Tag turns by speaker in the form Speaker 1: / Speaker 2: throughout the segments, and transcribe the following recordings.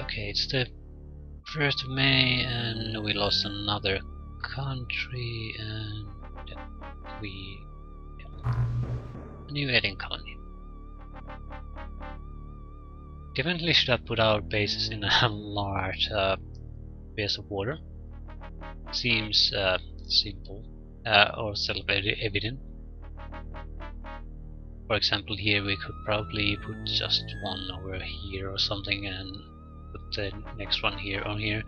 Speaker 1: Okay, it's the 1st of May and we lost another country and a new alien colony. Definitely should have put our bases in a large base of water. Seems simple or self-evident. For example, here we could probably put just one over here or something and put the next one here on here.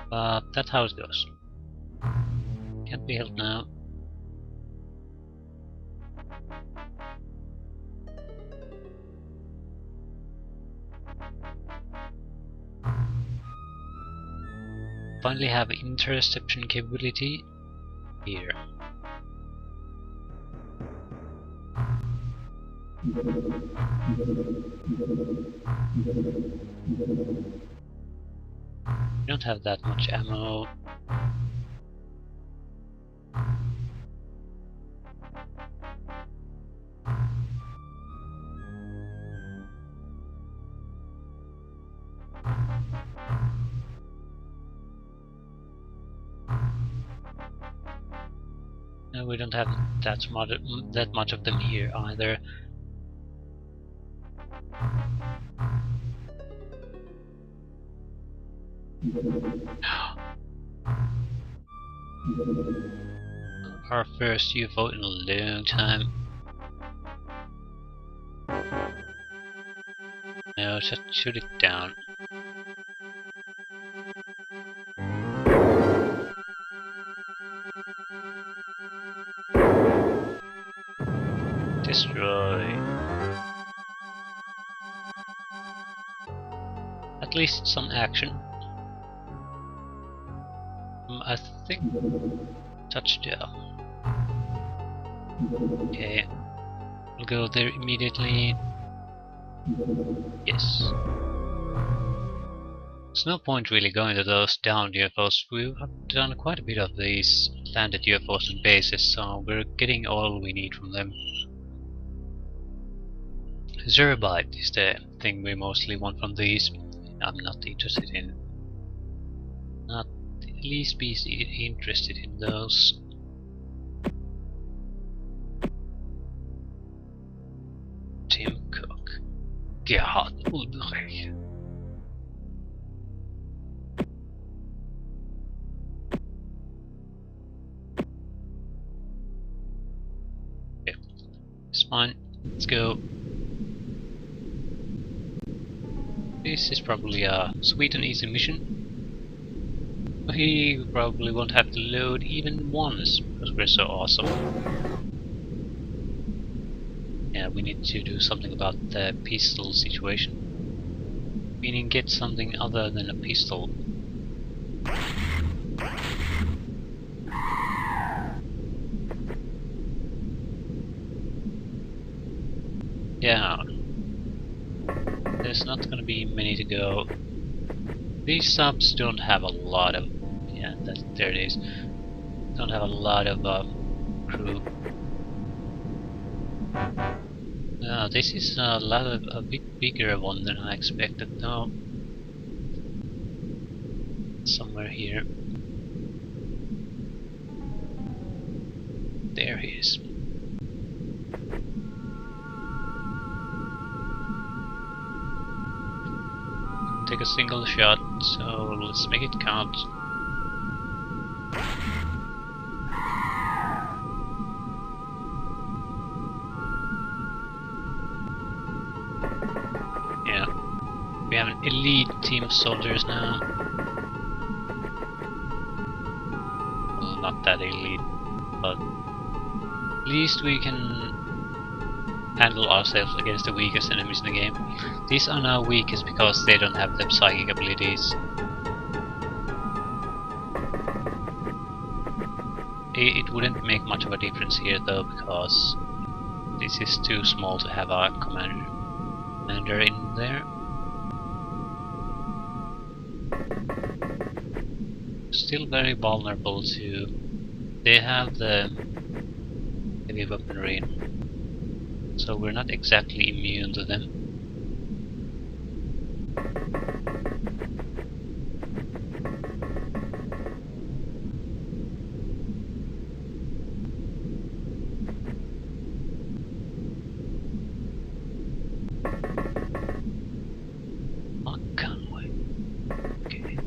Speaker 1: But that's how it goes. Can't be helped now. Finally have interception capability here. We don't have that much ammo. No, we don't have that much of them here either. Our first UFO in a long time. No, just shoot it down. Destroy. At least some action. I think touchdown. Okay, we'll go there immediately. Yes. There's no point really going to those downed UFOs. We've done quite a bit of these landed UFOs and bases, so we're getting all we need from them. Zerbite is the thing we mostly want from these. I'm not interested in. Not the least be interested in those. Tim Cook. Gerhard Ulbrich. Okay, it's fine. Let's go. This is probably a sweet and easy mission. We probably won't have to load even once because we're so awesome. Yeah, we need to do something about the pistol situation. Meaning get something other than a pistol. Yeah. There's not gonna be many to go. These subs don't have a lot of... yeah, there it is. Don't have a lot of crew. This is a bit bigger one than I expected. No, somewhere here. There he is. Take a single shot, so let's make it count. Yeah, we have an elite team of soldiers now. Well, not that elite, but at least we can handle ourselves against the weakest enemies in the game. These are now weakest because they don't have the psychic abilities. It wouldn't make much of a difference here though, because this is too small to have a commander in there. Still very vulnerable to... they have the heavy weaponry. so we're not exactly immune to them. Oh, Conway. Okay.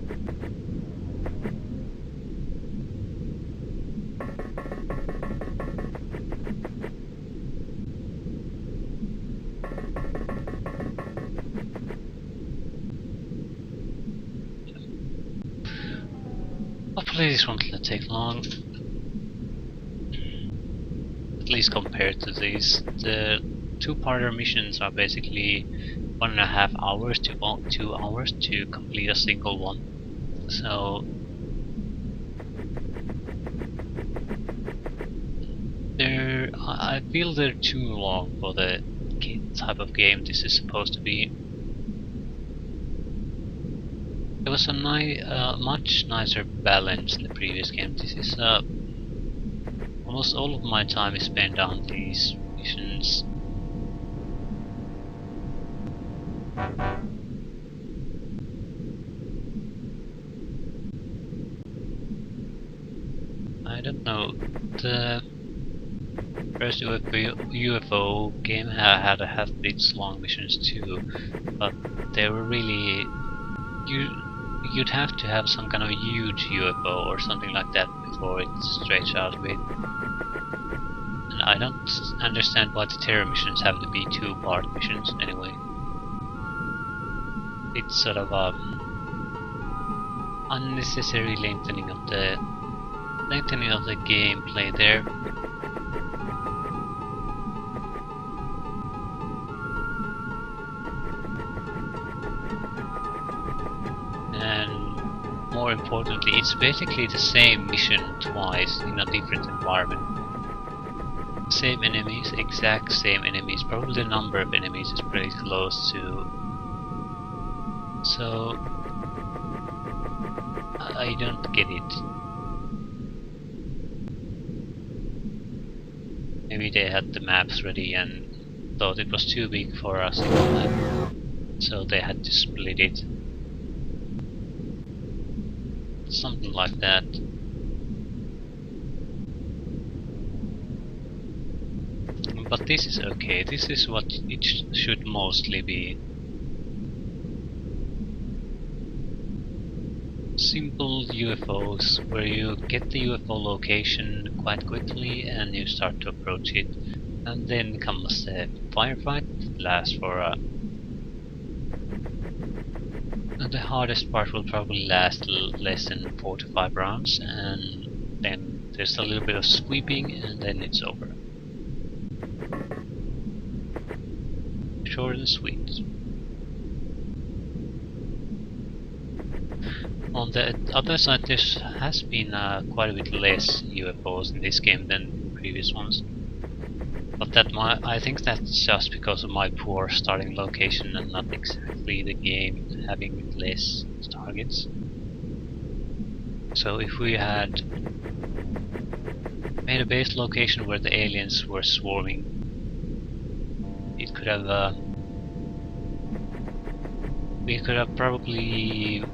Speaker 1: Hopefully this won't take long. At least compared to these. The two-parter missions are basically 1.5 hours to about 2 hours to complete a single one. So I feel they're too long for the type of game this is supposed to be. It was a much nicer balance in the previous game. This is almost all of my time is spent on these missions. I don't know. The first UFO game had these long missions too, but they were really you'd have to have some kind of a huge UFO or something like that before it stretched out a bit. And I don't understand why the terror missions have to be two-part missions anyway. It's sort of unnecessary lengthening of the gameplay there. And more importantly, it's basically the same mission twice in a different environment. Same enemies, exact same enemies, probably the number of enemies is pretty close to. So I don't get it. Maybe they had the maps ready and thought it was too big for us, so they had to split it. Something like that. But this is okay, this is what it should mostly be. Simple UFOs, where you get the UFO location quite quickly and you start to approach it, and then comes the firefight that lasts for the hardest part will probably last less than 4 to 5 rounds, and then there's a little bit of sweeping and then it's over. Short and sweet. On the other side, there has been quite a bit less UFOs in this game than previous ones, but I think that's just because of my poor starting location and not exactly the game having less targets. So if we had made a base location where the aliens were swarming, it could have we could have probably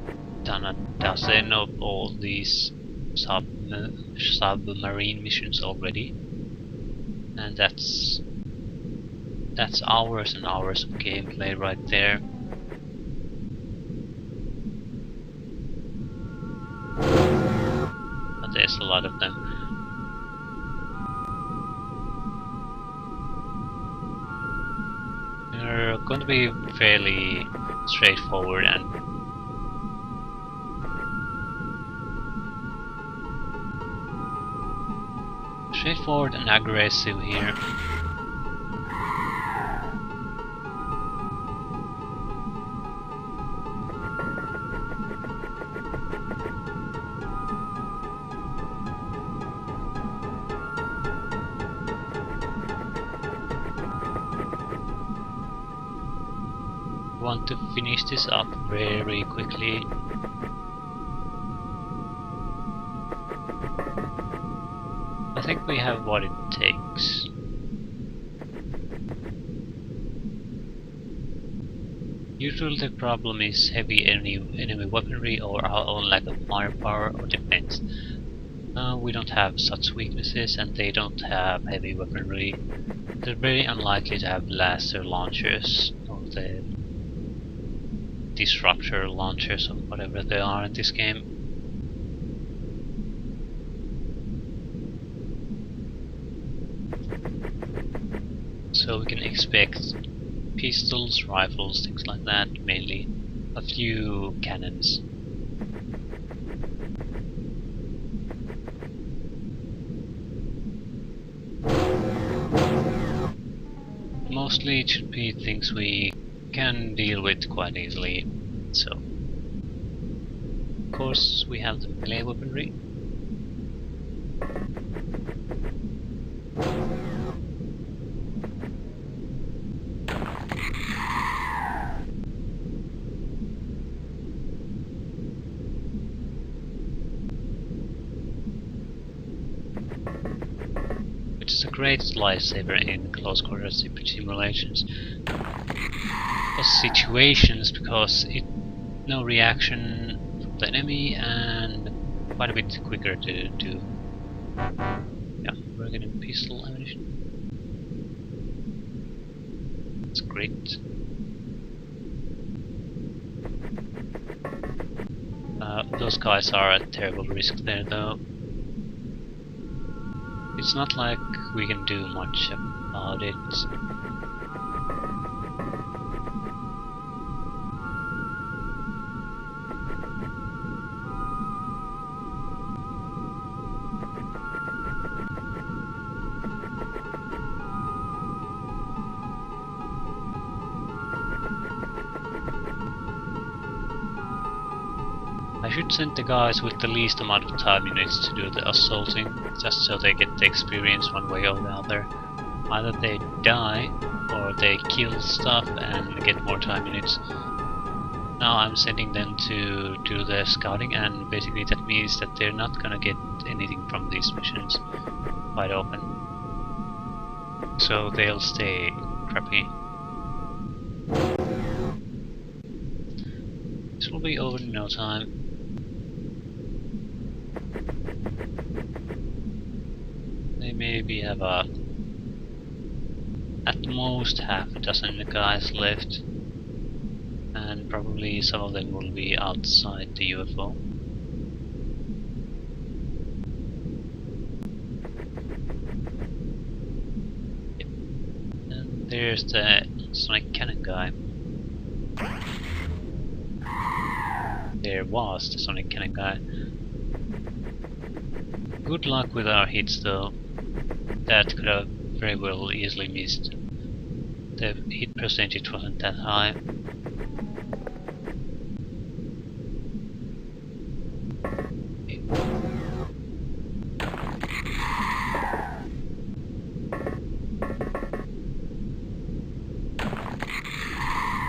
Speaker 1: done a dozen of all these submarine missions already, and that's hours and hours of gameplay right there. But there's a lot of them. They're going to be fairly straightforward and aggressive here. Want to finish this up very quickly. I think we have what it takes. Usually the problem is heavy enemy weaponry or our own lack of firepower or defense. We don't have such weaknesses and they don't have heavy weaponry. They're very unlikely to have laser launchers or the disruptor launchers or whatever they are in this game. So we can expect pistols, rifles, things like that, mainly a few cannons. Mostly it should be things we can deal with quite easily. So, of course, we have the melee weaponry. Which is a great lifesaver in close quarter simulations or situations, because it no reaction from the enemy and quite a bit quicker to do. Yeah, we're getting pistol ammunition. That's great. Those guys are at terrible risk there though. It's not like we can do much about it. I should send the guys with the least amount of time units to do the assaulting, just so they get the experience one way or the other. Either they die, or they kill stuff and get more time units. Now I'm sending them to do the scouting, and basically that means that they're not gonna get anything from these missions quite often. So they'll stay crappy. This will be over in no time. They maybe have at most half a dozen guys left, and probably some of them will be outside the UFO. Yep. And there's the sonic cannon guy. There was the sonic cannon guy. Good luck with our hits though. That could have very well easily missed. The hit percentage wasn't that high. Okay.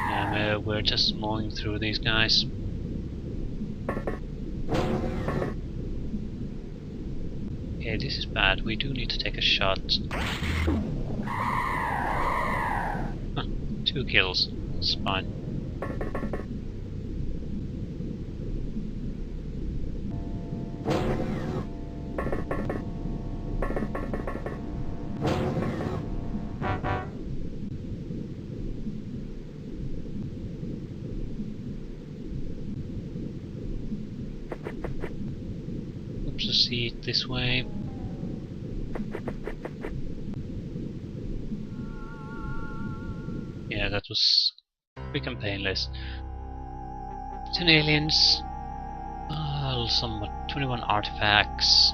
Speaker 1: Yeah, we're just mowing through these guys. Okay, this is bad. We do need to take a shot. Huh, 2 kills. That's fine. Let's proceed this way. Yeah, that was quick and painless. 10 aliens, somewhat 21 artifacts,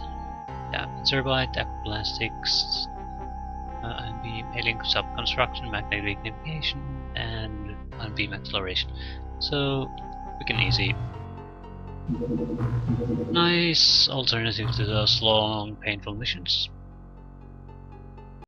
Speaker 1: yeah, Zerbite, aquaplastics, beam, alien sub-construction, magnetic navigation, and beam acceleration. So, quick and easy. Nice alternative to those long, painful missions.